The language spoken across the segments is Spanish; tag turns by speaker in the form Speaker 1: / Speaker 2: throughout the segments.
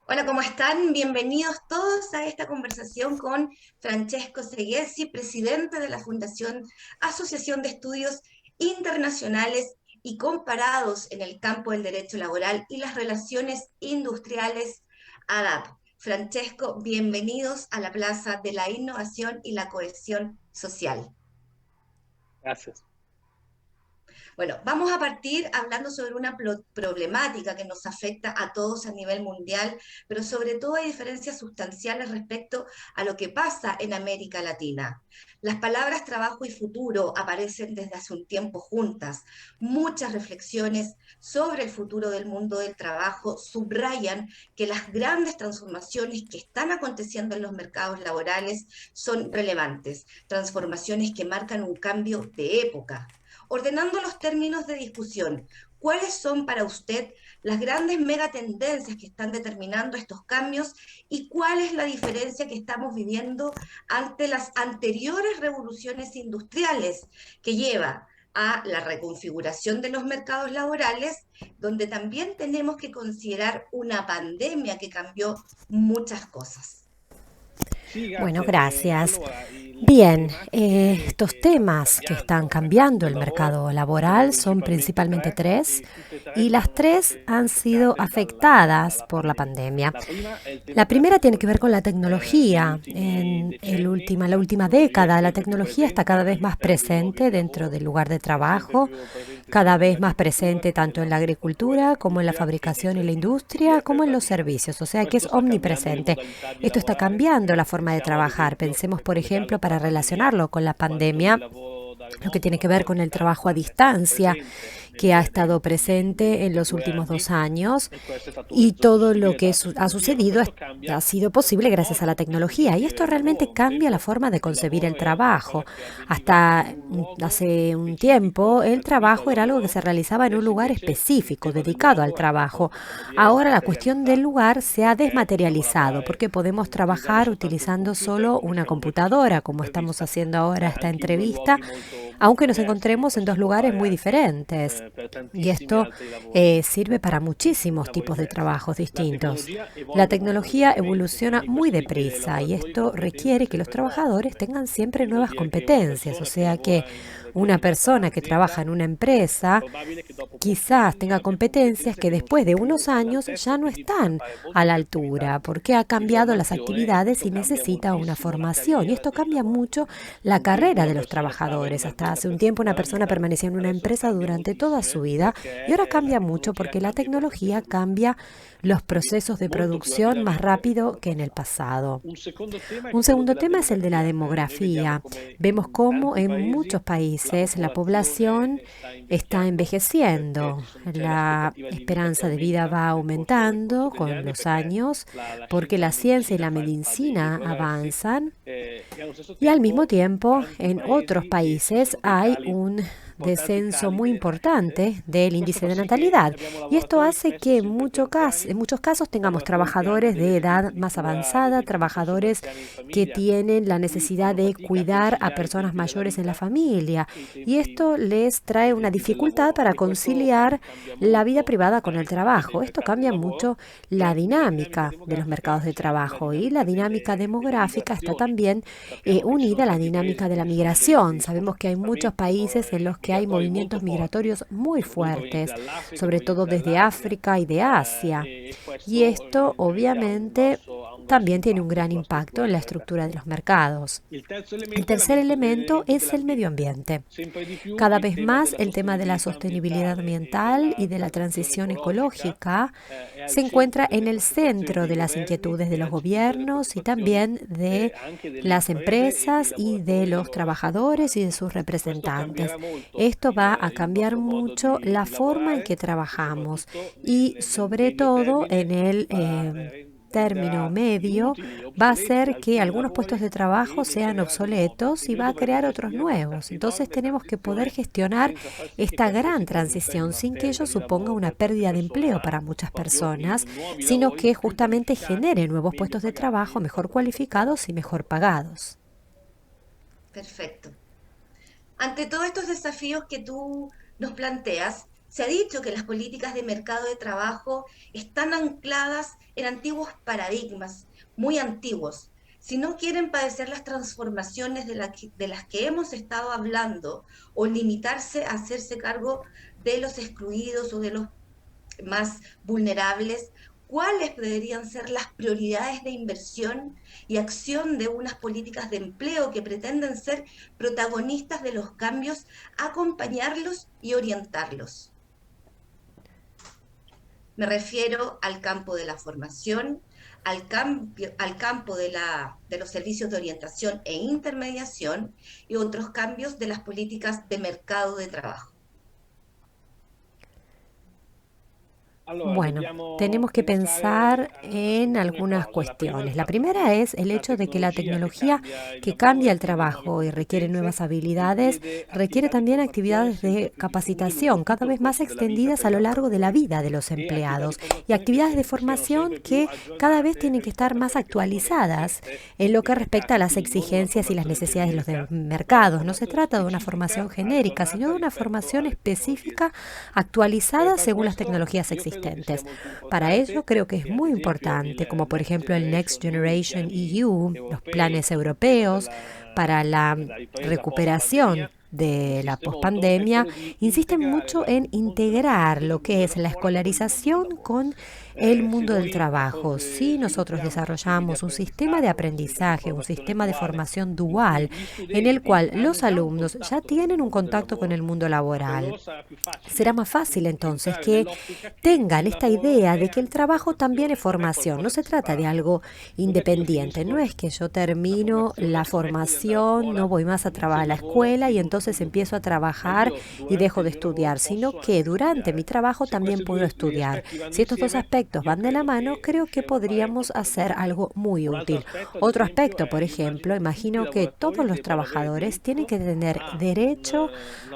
Speaker 1: Hola, ¿cómo están? Bienvenidos todos a esta conversación con Francesco Seghesi, presidente de la Fundación Asociación de Estudios Internacionales y Comparados en el campo del derecho laboral y las relaciones industriales, ADAP. Francesco, bienvenidos a la Plaza de la Innovación y la Cohesión Social.
Speaker 2: Gracias.
Speaker 1: Bueno, vamos a partir hablando sobre una problemática que nos afecta a todos a nivel mundial, pero sobre todo hay diferencias sustanciales respecto a lo que pasa en América Latina. Las palabras trabajo y futuro aparecen desde hace un tiempo juntas. Muchas reflexiones sobre el futuro del mundo del trabajo subrayan que las grandes transformaciones que están aconteciendo en los mercados laborales son relevantes, transformaciones que marcan un cambio de época. Ordenando los términos de discusión, ¿cuáles son para usted las grandes megatendencias que están determinando estos cambios y cuál es la diferencia que estamos viviendo ante las anteriores revoluciones industriales que lleva a la reconfiguración de los mercados laborales, donde también tenemos que considerar una pandemia que cambió muchas cosas?
Speaker 2: Sì,
Speaker 3: Bueno,
Speaker 2: grazie.
Speaker 3: gracias.
Speaker 2: Allora, le
Speaker 3: Bien,
Speaker 2: tematiche
Speaker 3: estos
Speaker 2: che stanno
Speaker 3: temas que están
Speaker 2: cambiando il
Speaker 3: cambiando
Speaker 2: mondo
Speaker 3: el
Speaker 2: del lavoro
Speaker 3: mercado
Speaker 2: sono
Speaker 3: laboral son
Speaker 2: principalmente
Speaker 3: principalmente
Speaker 2: tre
Speaker 3: tres
Speaker 2: e tutte e tre
Speaker 3: y las
Speaker 2: sono
Speaker 3: tres
Speaker 2: state
Speaker 3: han sido
Speaker 2: toccate
Speaker 3: afectadas
Speaker 2: dalla
Speaker 3: por la
Speaker 2: pandemia.
Speaker 3: pandemia.
Speaker 2: La prima è il tema
Speaker 3: La
Speaker 2: della
Speaker 3: primera tiene que ver con
Speaker 2: tecnologia.
Speaker 3: la
Speaker 2: Negli
Speaker 3: tecnología.
Speaker 2: ultimi decenni
Speaker 3: La
Speaker 2: la
Speaker 3: última
Speaker 2: tecnologia è
Speaker 3: década, la
Speaker 2: sempre più
Speaker 3: tecnología está
Speaker 2: presente
Speaker 3: cada vez más
Speaker 2: all'interno dei luoghi
Speaker 3: presente
Speaker 2: di
Speaker 3: dentro
Speaker 2: lavoro,
Speaker 3: del lugar de
Speaker 2: è sempre
Speaker 3: trabajo,
Speaker 2: più presente sia
Speaker 3: cada vez más
Speaker 2: nell'agricoltura
Speaker 3: presente
Speaker 2: che
Speaker 3: tanto en la
Speaker 2: nell'agricoltura,
Speaker 3: agricultura como en la
Speaker 2: nell'industria e nei
Speaker 3: fabricación y la
Speaker 2: servizi, sia
Speaker 3: industria,
Speaker 2: per
Speaker 3: como en los
Speaker 2: l'abitare.
Speaker 3: servicios, o sea que
Speaker 2: Questo
Speaker 3: es
Speaker 2: sta cambiando le
Speaker 3: omnipresente.
Speaker 2: modalità di
Speaker 3: Esto está
Speaker 2: lavorare.
Speaker 3: cambiando la forma de
Speaker 2: Pensiamo ad
Speaker 3: trabajar.
Speaker 2: esempio,
Speaker 3: Pensemos,
Speaker 2: per
Speaker 3: por
Speaker 2: collegarlo
Speaker 3: ejemplo,
Speaker 2: con
Speaker 3: para
Speaker 2: la pandemia,
Speaker 3: relacionarlo con la
Speaker 2: quanto il
Speaker 3: pandemia,
Speaker 2: lavoro da
Speaker 3: lo que
Speaker 2: remoto,
Speaker 3: tiene
Speaker 2: il
Speaker 3: que ver
Speaker 2: lavoro
Speaker 3: con
Speaker 2: da
Speaker 3: el trabajo a
Speaker 2: casa è stato
Speaker 3: distancia,
Speaker 2: presente
Speaker 3: que
Speaker 2: negli
Speaker 3: ha estado
Speaker 2: ultimi
Speaker 3: presente en los
Speaker 2: due
Speaker 3: últimos
Speaker 2: anni
Speaker 3: 2 años,
Speaker 2: e questo è stato
Speaker 3: y
Speaker 2: reso
Speaker 3: todo lo
Speaker 2: possibile
Speaker 3: que
Speaker 2: dalla
Speaker 3: ha
Speaker 2: tecnologia, ma
Speaker 3: sucedido
Speaker 2: questo cambia
Speaker 3: ha sido posible
Speaker 2: il
Speaker 3: gracias a la
Speaker 2: modo di
Speaker 3: tecnología. Y
Speaker 2: gestire
Speaker 3: esto
Speaker 2: il lavoro.
Speaker 3: realmente
Speaker 2: Un
Speaker 3: cambia la
Speaker 2: tempo
Speaker 3: forma de
Speaker 2: il
Speaker 3: concebir
Speaker 2: lavoro
Speaker 3: el
Speaker 2: era una cosa
Speaker 3: trabajo.
Speaker 2: che avveniva in
Speaker 3: Hasta
Speaker 2: un luogo
Speaker 3: hace un
Speaker 2: specifico,
Speaker 3: tiempo el
Speaker 2: adibito al
Speaker 3: trabajo era algo que
Speaker 2: lavoro.
Speaker 3: se realizaba en un
Speaker 2: Adesso
Speaker 3: lugar
Speaker 2: invece il
Speaker 3: específico,
Speaker 2: tema del
Speaker 3: dedicado al
Speaker 2: luogo è
Speaker 3: trabajo.
Speaker 2: stato, possiamo dire,
Speaker 3: Ahora la cuestión del
Speaker 2: dematerializzato,
Speaker 3: lugar se ha
Speaker 2: perché si
Speaker 3: desmaterializado
Speaker 2: lavorava
Speaker 3: porque podemos
Speaker 2: utilizzando
Speaker 3: trabajar
Speaker 2: soltanto un
Speaker 3: utilizando
Speaker 2: computer,
Speaker 3: solo
Speaker 2: come
Speaker 3: una
Speaker 2: stiamo noi facendo in
Speaker 3: computadora,
Speaker 2: questa
Speaker 3: como estamos
Speaker 2: intervista,
Speaker 3: haciendo ahora esta
Speaker 2: anche in due
Speaker 3: entrevista,
Speaker 2: luoghi molto, molto
Speaker 3: aunque nos
Speaker 2: diversi.
Speaker 3: encontremos en
Speaker 2: Questo
Speaker 3: dos
Speaker 2: si può
Speaker 3: lugares
Speaker 2: fare
Speaker 3: muy
Speaker 2: anche
Speaker 3: diferentes.
Speaker 2: per
Speaker 3: Y
Speaker 2: tantissimi
Speaker 3: esto
Speaker 2: altri lavori,
Speaker 3: sirve para muchísimos
Speaker 2: lavori
Speaker 3: tipos de
Speaker 2: diversi.
Speaker 3: trabajos
Speaker 2: La
Speaker 3: distintos.
Speaker 2: tecnologia
Speaker 3: La
Speaker 2: evolve molto
Speaker 3: tecnología
Speaker 2: velocemente
Speaker 3: evoluciona
Speaker 2: e
Speaker 3: muy
Speaker 2: questo richiede ai
Speaker 3: deprisa y
Speaker 2: lavoratori
Speaker 3: esto
Speaker 2: competenze
Speaker 3: requiere que los
Speaker 2: sempre nuove.
Speaker 3: trabajadores tengan siempre
Speaker 2: Quindi vuol
Speaker 3: nuevas
Speaker 2: dire che una
Speaker 3: competencias, o
Speaker 2: persona che
Speaker 3: sea que
Speaker 2: lavora in una
Speaker 3: una
Speaker 2: determinata
Speaker 3: persona que trabaja
Speaker 2: azienda
Speaker 3: en una
Speaker 2: è
Speaker 3: empresa
Speaker 2: probabile che dopo pochi
Speaker 3: quizás
Speaker 2: anni
Speaker 3: tenga
Speaker 2: abbia
Speaker 3: competencias
Speaker 2: competenze
Speaker 3: que
Speaker 2: che non
Speaker 3: después
Speaker 2: sono
Speaker 3: de
Speaker 2: più
Speaker 3: unos años
Speaker 2: all'altezza
Speaker 3: ya
Speaker 2: e
Speaker 3: no
Speaker 2: quindi bisogna
Speaker 3: están
Speaker 2: fare
Speaker 3: a
Speaker 2: molte
Speaker 3: la
Speaker 2: più attività
Speaker 3: altura, porque ha
Speaker 2: di
Speaker 3: cambiado las
Speaker 2: formazione e
Speaker 3: actividades
Speaker 2: questo
Speaker 3: y
Speaker 2: cambia
Speaker 3: necesita una
Speaker 2: moltissimo la
Speaker 3: formación. Y
Speaker 2: carriera
Speaker 3: esto
Speaker 2: dei
Speaker 3: cambia mucho
Speaker 2: lavoratori.
Speaker 3: la
Speaker 2: Un tempo
Speaker 3: carrera
Speaker 2: una
Speaker 3: de los
Speaker 2: persona stava in
Speaker 3: trabajadores. Hasta
Speaker 2: un'azienda
Speaker 3: hace un
Speaker 2: per
Speaker 3: tiempo
Speaker 2: tutta
Speaker 3: una
Speaker 2: la
Speaker 3: persona
Speaker 2: vita,
Speaker 3: permanecía en una
Speaker 2: adesso
Speaker 3: empresa
Speaker 2: cambia
Speaker 3: durante toda su
Speaker 2: moltissimo
Speaker 3: vida y ahora
Speaker 2: perché la
Speaker 3: cambia mucho
Speaker 2: tecnologia
Speaker 3: porque la
Speaker 2: cambia questo
Speaker 3: tecnología
Speaker 2: tipo di vita
Speaker 3: cambia los procesos de
Speaker 2: molto più
Speaker 3: producción más
Speaker 2: rapidamente rispetto
Speaker 3: rápido
Speaker 2: al
Speaker 3: que en el
Speaker 2: passato.
Speaker 3: pasado.
Speaker 2: Un secondo tema è
Speaker 3: Un
Speaker 2: quello
Speaker 3: segundo
Speaker 2: della
Speaker 3: tema es el de la
Speaker 2: demografia. Noi vediamo
Speaker 3: demografía.
Speaker 2: come
Speaker 3: Vemos
Speaker 2: in
Speaker 3: cómo
Speaker 2: tanti
Speaker 3: en
Speaker 2: paesi
Speaker 3: muchos
Speaker 2: la
Speaker 3: países la
Speaker 2: popolazione
Speaker 3: población
Speaker 2: sta
Speaker 3: está
Speaker 2: invecchiando perché
Speaker 3: envejeciendo,
Speaker 2: c'è
Speaker 3: la
Speaker 2: l'aspettativa di vita che
Speaker 3: esperanza de vida
Speaker 2: aumenta
Speaker 3: va
Speaker 2: nel corso
Speaker 3: aumentando
Speaker 2: degli
Speaker 3: con
Speaker 2: anni
Speaker 3: los
Speaker 2: perché
Speaker 3: años
Speaker 2: la
Speaker 3: porque
Speaker 2: scienza e
Speaker 3: la
Speaker 2: la
Speaker 3: ciencia y
Speaker 2: medicina
Speaker 3: la
Speaker 2: fa dei
Speaker 3: medicina
Speaker 2: progressi
Speaker 3: avanzan
Speaker 2: e allo stesso
Speaker 3: y al mismo
Speaker 2: tempo
Speaker 3: tiempo
Speaker 2: tanti
Speaker 3: en otros
Speaker 2: paesi che si
Speaker 3: países
Speaker 2: sono dei
Speaker 3: hay
Speaker 2: cali,
Speaker 3: un
Speaker 2: importanti
Speaker 3: descenso
Speaker 2: cali
Speaker 3: muy
Speaker 2: della nascite.
Speaker 3: importante del
Speaker 2: Questo
Speaker 3: índice
Speaker 2: fa
Speaker 3: de
Speaker 2: sì che
Speaker 3: natalidad
Speaker 2: abbiamo
Speaker 3: y esto
Speaker 2: lavoratori
Speaker 3: hace
Speaker 2: spesso
Speaker 3: que
Speaker 2: sempre più
Speaker 3: en
Speaker 2: anziani,
Speaker 3: muchos casos tengamos
Speaker 2: lavoratori che hanno
Speaker 3: trabajadores
Speaker 2: delle
Speaker 3: de edad
Speaker 2: esigenze di
Speaker 3: más
Speaker 2: cura, ad
Speaker 3: avanzada,
Speaker 2: esempio, che possono
Speaker 3: trabajadores
Speaker 2: anziani in
Speaker 3: que
Speaker 2: famiglia,
Speaker 3: tienen la
Speaker 2: per cui
Speaker 3: necesidad
Speaker 2: fanno
Speaker 3: de
Speaker 2: fatica a
Speaker 3: cuidar a
Speaker 2: conciliare i
Speaker 3: personas
Speaker 2: tempi della
Speaker 3: mayores en la
Speaker 2: vita
Speaker 3: familia
Speaker 2: e
Speaker 3: y esto les
Speaker 2: i
Speaker 3: trae una
Speaker 2: tempi del
Speaker 3: dificultad
Speaker 2: lavoro
Speaker 3: para
Speaker 2: e questo
Speaker 3: conciliar
Speaker 2: cambia
Speaker 3: la vida
Speaker 2: molto
Speaker 3: privada con el
Speaker 2: anche
Speaker 3: trabajo.
Speaker 2: nei
Speaker 3: Esto
Speaker 2: mercati del
Speaker 3: cambia
Speaker 2: lavoro
Speaker 3: mucho la
Speaker 2: e nella dinamica
Speaker 3: dinámica de los
Speaker 2: demografica
Speaker 3: mercados de
Speaker 2: c'è anche la
Speaker 3: trabajo y la
Speaker 2: dinamica
Speaker 3: dinámica
Speaker 2: delle
Speaker 3: demográfica está
Speaker 2: migrazioni.
Speaker 3: también
Speaker 2: Sappiamo che ci sono
Speaker 3: unida a la
Speaker 2: tanti
Speaker 3: dinámica
Speaker 2: paesi
Speaker 3: de la
Speaker 2: che sono
Speaker 3: migración.
Speaker 2: dei
Speaker 3: Sabemos que hay muchos
Speaker 2: spostamenti
Speaker 3: países en los que hay
Speaker 2: migratori molto
Speaker 3: movimientos
Speaker 2: forti,
Speaker 3: migratorios muy
Speaker 2: soprattutto provenienti
Speaker 3: fuertes,
Speaker 2: dall'Africa,
Speaker 3: sobre todo
Speaker 2: provenienti
Speaker 3: desde
Speaker 2: dall'Asia,
Speaker 3: África y de Asia.
Speaker 2: e
Speaker 3: Y
Speaker 2: questo
Speaker 3: esto
Speaker 2: ovviamente
Speaker 3: obviamente
Speaker 2: ha un grosso
Speaker 3: también tiene un
Speaker 2: impatto
Speaker 3: gran
Speaker 2: sulla
Speaker 3: impacto
Speaker 2: struttura
Speaker 3: en
Speaker 2: del
Speaker 3: la
Speaker 2: mercato
Speaker 3: estructura
Speaker 2: del
Speaker 3: de los
Speaker 2: lavoro.
Speaker 3: mercados.
Speaker 2: Il terzo
Speaker 3: El
Speaker 2: elemento è
Speaker 3: tercer elemento
Speaker 2: l'elemento
Speaker 3: es el medio
Speaker 2: dell'ambiente.
Speaker 3: ambiente.
Speaker 2: Sempre di più
Speaker 3: Cada
Speaker 2: il
Speaker 3: vez
Speaker 2: tema
Speaker 3: más
Speaker 2: della
Speaker 3: el tema de la
Speaker 2: sostenibilità
Speaker 3: sostenibilidad
Speaker 2: ambientale e
Speaker 3: ambiental y
Speaker 2: della
Speaker 3: de la
Speaker 2: transizione
Speaker 3: transición
Speaker 2: ecologica
Speaker 3: ecológica
Speaker 2: è al
Speaker 3: se
Speaker 2: centro
Speaker 3: encuentra
Speaker 2: delle
Speaker 3: en el
Speaker 2: preoccupazioni
Speaker 3: centro
Speaker 2: dei
Speaker 3: de las
Speaker 2: governi
Speaker 3: inquietudes de
Speaker 2: e
Speaker 3: los
Speaker 2: al centro delle
Speaker 3: gobiernos y
Speaker 2: preoccupazioni
Speaker 3: también de
Speaker 2: anche delle
Speaker 3: las
Speaker 2: imprese e dei
Speaker 3: empresas y de
Speaker 2: lavoratori e dei
Speaker 3: los
Speaker 2: loro
Speaker 3: trabajadores y de
Speaker 2: rappresentanti.
Speaker 3: sus
Speaker 2: Questo cambierà
Speaker 3: representantes.
Speaker 2: molto
Speaker 3: Esto va a
Speaker 2: il
Speaker 3: cambiar
Speaker 2: nostro modo
Speaker 3: mucho la
Speaker 2: di
Speaker 3: forma en que
Speaker 2: lavorare e
Speaker 3: trabajamos
Speaker 2: soprattutto
Speaker 3: y
Speaker 2: nel
Speaker 3: sobre
Speaker 2: medio
Speaker 3: todo
Speaker 2: termine
Speaker 3: en el término
Speaker 2: renderà
Speaker 3: medio
Speaker 2: inutili,
Speaker 3: va a
Speaker 2: obsoleti
Speaker 3: hacer que
Speaker 2: alcuni
Speaker 3: algunos puestos
Speaker 2: lavori
Speaker 3: de
Speaker 2: e
Speaker 3: trabajo
Speaker 2: ne
Speaker 3: sean
Speaker 2: creerà di nuovi
Speaker 3: obsoletos
Speaker 2: e
Speaker 3: y
Speaker 2: noi
Speaker 3: va a
Speaker 2: dovremo
Speaker 3: crear otros
Speaker 2: gestire questa
Speaker 3: nuevos. Entonces
Speaker 2: enorme
Speaker 3: tenemos que poder
Speaker 2: transizione
Speaker 3: gestionar
Speaker 2: senza far sì che
Speaker 3: esta
Speaker 2: questo
Speaker 3: gran
Speaker 2: si tradusca in
Speaker 3: transición
Speaker 2: una
Speaker 3: sin que ello
Speaker 2: perdita di
Speaker 3: suponga
Speaker 2: lavoro
Speaker 3: una
Speaker 2: per tante
Speaker 3: pérdida de
Speaker 2: persone,
Speaker 3: empleo
Speaker 2: ma
Speaker 3: para muchas
Speaker 2: proprio
Speaker 3: personas,
Speaker 2: in nuovi
Speaker 3: sino
Speaker 2: lavori
Speaker 3: que
Speaker 2: più
Speaker 3: justamente
Speaker 2: qualificati,
Speaker 3: genere nuevos
Speaker 2: meglio
Speaker 3: puestos de trabajo
Speaker 2: pagati per
Speaker 3: mejor
Speaker 2: queste persone.
Speaker 3: cualificados y mejor pagados.
Speaker 1: Perfecto. Ante todos estos desafíos que tú nos planteas, Se ha dicho que las políticas de mercado de trabajo están ancladas en antiguos paradigmas, muy antiguos. Si no quieren padecer las transformaciones de las que hemos estado hablando o limitarse a hacerse cargo de los excluidos o de los más vulnerables, ¿cuáles deberían ser las prioridades de inversión y acción de unas políticas de empleo que pretenden ser protagonistas de los cambios, acompañarlos y orientarlos? Me refiero al campo de la formación, al campo de los servicios de orientación e intermediación y otros cambios de las políticas de mercado de trabajo.
Speaker 3: Bueno, tenemos que pensar en algunas cuestiones. La primera es el hecho de que la tecnología que cambia el trabajo y requiere nuevas habilidades, requiere también actividades de capacitación cada vez más extendidas a lo largo de la vida de los empleados y actividades de formación que cada vez tienen que estar más actualizadas en lo que respecta a las exigencias y las necesidades de los mercados. No se trata de una formación genérica, sino de una formación específica actualizada según las tecnologías existentes. Para ello creo que es muy importante, como por ejemplo el Next Generation EU, los planes europeos para la recuperación de la pospandemia, insisten mucho en integrar lo que es la escolarización con el mundo del trabajo. Si nosotros desarrollamos un sistema de aprendizaje, un sistema de formación dual, en el cual los alumnos ya tienen un contacto con el mundo laboral, será más fácil entonces que tengan esta idea de que el trabajo también es formación. No se trata de algo independiente. No es que yo termino la formación, no voy más a trabajar a la escuela y entonces empiezo a trabajar y dejo de estudiar, sino que durante mi trabajo también puedo estudiar. Si estos dos aspectos van de la mano, creo que podríamos hacer algo muy útil. Otro aspecto, por ejemplo, imagino que todos los trabajadores tienen que tener derecho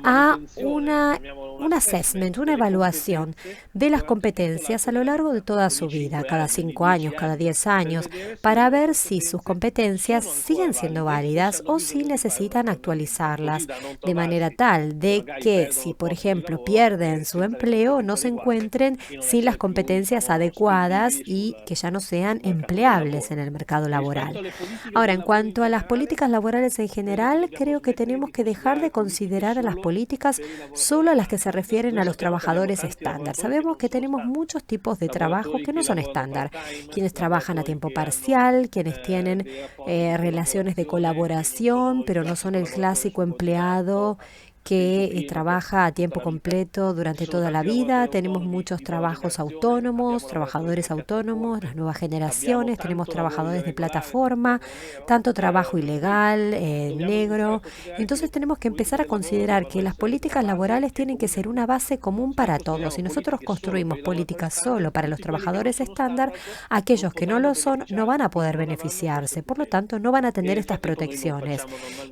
Speaker 3: a un assessment, una evaluación de las competencias a lo largo de toda su vida, cada 5 años, cada 10 años, para ver si sus competencias siguen siendo válidas o si necesitan actualizarlas de manera tal de que si, por ejemplo, pierden su empleo, no se encuentren sin las competencias adecuadas y que ya no sean empleables en el mercado laboral. Ahora, en cuanto a las políticas laborales en general, creo que tenemos que dejar de considerar a las políticas solo a las que se refieren a los trabajadores estándar. Sabemos que tenemos muchos tipos de trabajo que no son estándar. Quienes trabajan a tiempo parcial, quienes tienen relaciones de colaboración, pero no son el clásico empleado que trabaja a tiempo completo durante toda la vida. Tenemos muchos trabajos autónomos, trabajadores autónomos, las nuevas generaciones, tenemos trabajadores de plataforma, tanto trabajo ilegal, negro. Entonces tenemos que empezar a considerar que las políticas laborales tienen que ser una base común para todos. Si nosotros construimos políticas solo para los trabajadores estándar, aquellos que no lo son no van a poder beneficiarse, por lo tanto no van a tener estas protecciones.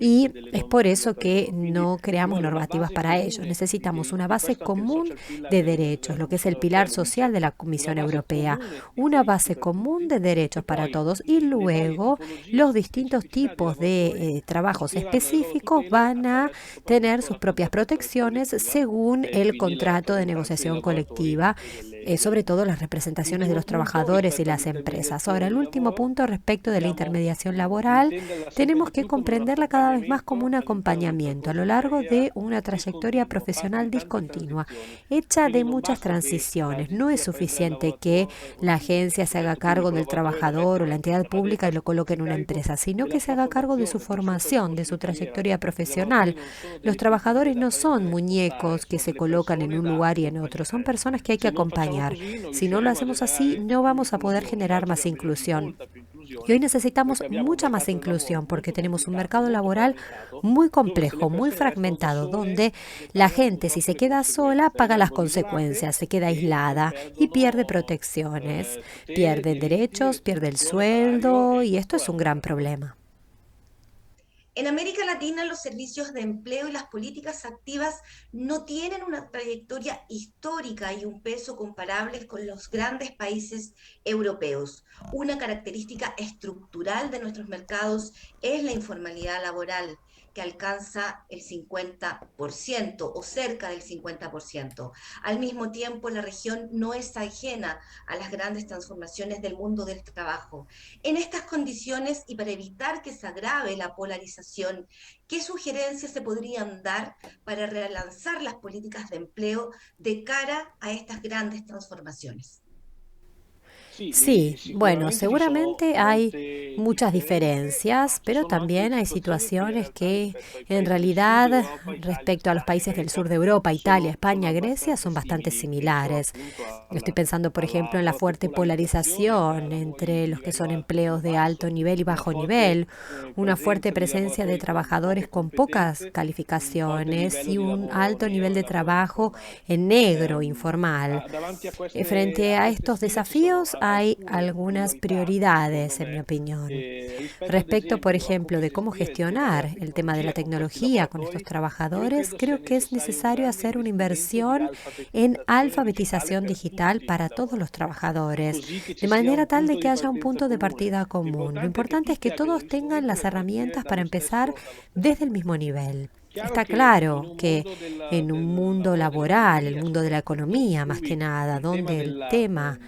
Speaker 3: Y es por eso que no creamos normativas para ellos. Necesitamos una base común de derechos, lo que es el pilar social de la Comisión Europea, una base común de derechos para todos y luego los distintos tipos de trabajos específicos van a tener sus propias protecciones según el contrato de negociación colectiva, sobre todo las representaciones de los trabajadores y las empresas. Ahora, el último punto respecto de la intermediación laboral, tenemos que comprenderla cada vez más como un acompañamiento a lo largo de una trayectoria profesional discontinua, hecha de muchas transiciones. No es suficiente que la agencia se haga cargo del trabajador o la entidad pública y lo coloque en una empresa, sino que se haga cargo de su formación, de su trayectoria profesional. Los trabajadores no son muñecos que se colocan en un lugar y en otro, son personas que hay que acompañar. Si no lo hacemos así, no vamos a poder generar más inclusión. Y hoy necesitamos mucha más inclusión porque tenemos un mercado laboral muy complejo, muy fragmentado, donde la gente, si se queda sola, paga las consecuencias, se queda aislada y pierde protecciones, pierde derechos, pierde el sueldo y esto es un gran problema.
Speaker 1: En América Latina, los servicios de empleo y las políticas activas no tienen una trayectoria histórica y un peso comparables con los grandes países europeos. Una característica estructural de nuestros mercados es la informalidad laboral, que alcanza el 50% o cerca del 50%. Al mismo tiempo, la región no es ajena a las grandes transformaciones del mundo del trabajo. En estas condiciones y para evitar que se agrave la polarización, ¿qué sugerencias se podrían dar para relanzar las políticas de empleo de cara a estas grandes transformaciones?
Speaker 3: Sí, bueno, seguramente hay muchas diferencias, pero también hay situaciones que en realidad respecto a los países del sur de Europa, Italia, España, Grecia, son bastante similares. Estoy pensando, por ejemplo, en la fuerte polarización entre los que son empleos de alto nivel y bajo nivel, una fuerte presencia de trabajadores con pocas calificaciones y un alto nivel de trabajo en negro, informal. Frente a estos desafíos hay algunas prioridades, en mi opinión. Respecto, por ejemplo, de cómo gestionar el tema de la tecnología con estos trabajadores, creo que es necesario hacer una inversión en alfabetización digital para todos los trabajadores, de manera tal de que haya un punto de partida común. Lo importante es que todos tengan las herramientas para empezar desde el mismo nivel. Está claro que en un mundo laboral, el mundo de la economía más que nada, donde el tema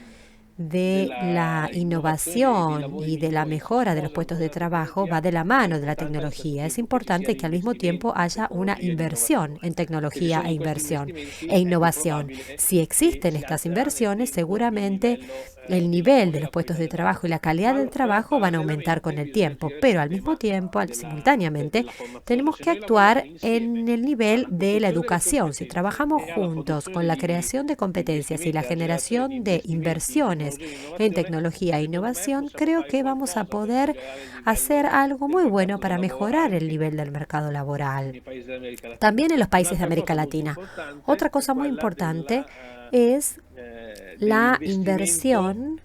Speaker 3: de la innovación y de la mejora de los puestos de trabajo va de la mano de la tecnología. Es importante que al mismo tiempo haya una inversión en tecnología e innovación. Si existen estas inversiones, seguramente el nivel de los puestos de trabajo y la calidad del trabajo van a aumentar con el tiempo, pero al mismo tiempo, simultáneamente, tenemos que actuar en el nivel de la educación. Si trabajamos juntos con la creación de competencias y la generación de inversiones en tecnología e innovación, creo que vamos a poder hacer algo muy bueno para mejorar el nivel del mercado laboral. También en los países de América Latina. Otra cosa muy importante es la inversión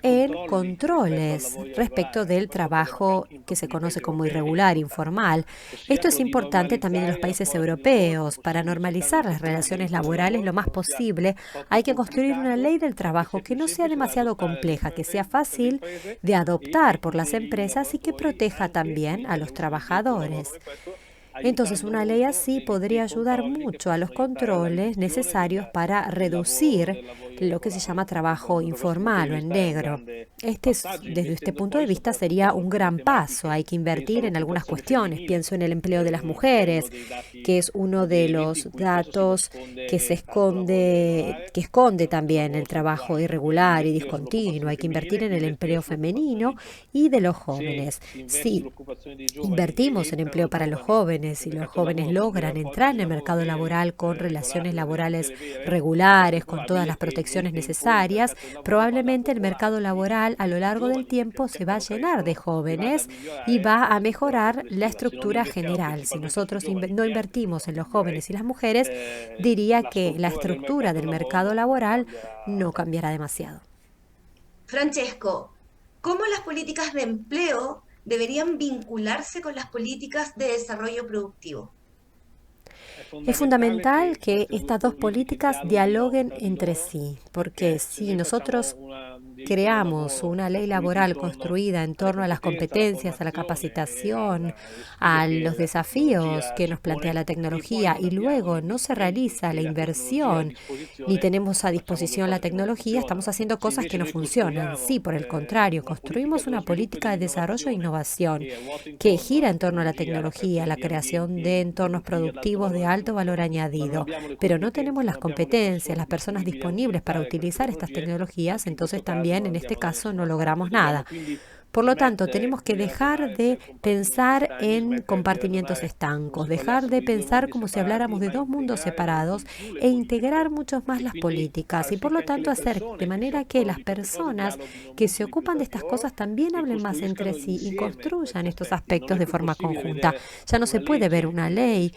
Speaker 3: en controles respecto del trabajo que se conoce como irregular, informal. Esto es importante también en los países europeos. Para normalizar las relaciones laborales lo más posible, hay que construir una ley del trabajo que no sea demasiado compleja, que sea fácil de adoptar por las empresas y que proteja también a los trabajadores. Entonces, una ley así podría ayudar mucho a los controles necesarios para reducir lo que se llama trabajo informal o en negro. Desde este punto de vista, sería un gran paso. Hay que invertir en algunas cuestiones. Pienso en el empleo de las mujeres, que es uno de los datos que esconde también el trabajo irregular y discontinuo. Hay que invertir en el empleo femenino y de los jóvenes. Si invertimos en empleo para los jóvenes y los jóvenes logran entrar en el mercado laboral con relaciones laborales regulares, con todas las protecciones necesarias, probablemente el mercado laboral a lo largo del tiempo se va a llenar de jóvenes y va a mejorar la estructura general. Si nosotros no invertimos en los jóvenes y las mujeres, diría que la estructura del mercado laboral no cambiará demasiado.
Speaker 1: Francesco, ¿cómo las políticas de empleo deberían vincularse con las políticas de desarrollo productivo?
Speaker 3: Es fundamental que estas dos políticas dialoguen entre sí, porque si nosotros creamos una ley laboral construida en torno a las competencias, a la capacitación, a los desafíos que nos plantea la tecnología y luego no se realiza la inversión ni tenemos a disposición la tecnología, estamos haciendo cosas que no funcionan. Sí, por el contrario, construimos una política de desarrollo e innovación que gira en torno a la tecnología, la creación de entornos productivos de alto valor añadido, pero no tenemos las competencias, las personas disponibles para utilizar estas tecnologías, entonces también en este caso no logramos nada. Por lo tanto, tenemos que dejar de pensar en compartimientos estancos, dejar de pensar como si habláramos de dos mundos separados e integrar mucho más las políticas y por lo tanto hacer de manera que las personas que se ocupan de estas cosas también hablen más entre sí y construyan estos aspectos de forma conjunta. Ya no se puede ver una ley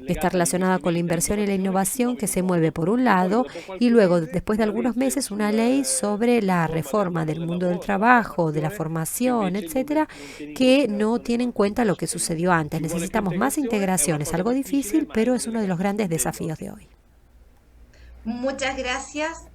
Speaker 3: que está relacionada con la inversión y la innovación que se mueve por un lado y luego, después de algunos meses, una ley sobre la reforma del mundo del trabajo, de la formación, etcétera, que no tiene en cuenta lo que sucedió antes. Necesitamos más integración. Es algo difícil, pero es uno de los grandes desafíos de hoy.
Speaker 1: Muchas gracias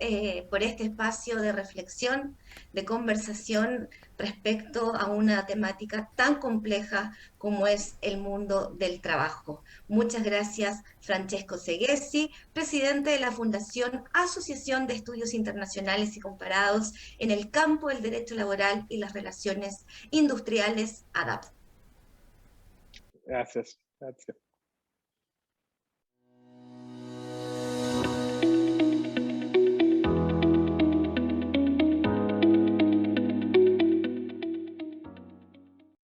Speaker 1: por este espacio de reflexión, de conversación respecto a una temática tan compleja como es el mundo del trabajo. Muchas gracias, Francesco Seghesi, presidente de la Fundación Asociación de Estudios Internacionales y Comparados en el campo del derecho laboral y las relaciones industriales, ADAP.
Speaker 4: Gracias. Gracias.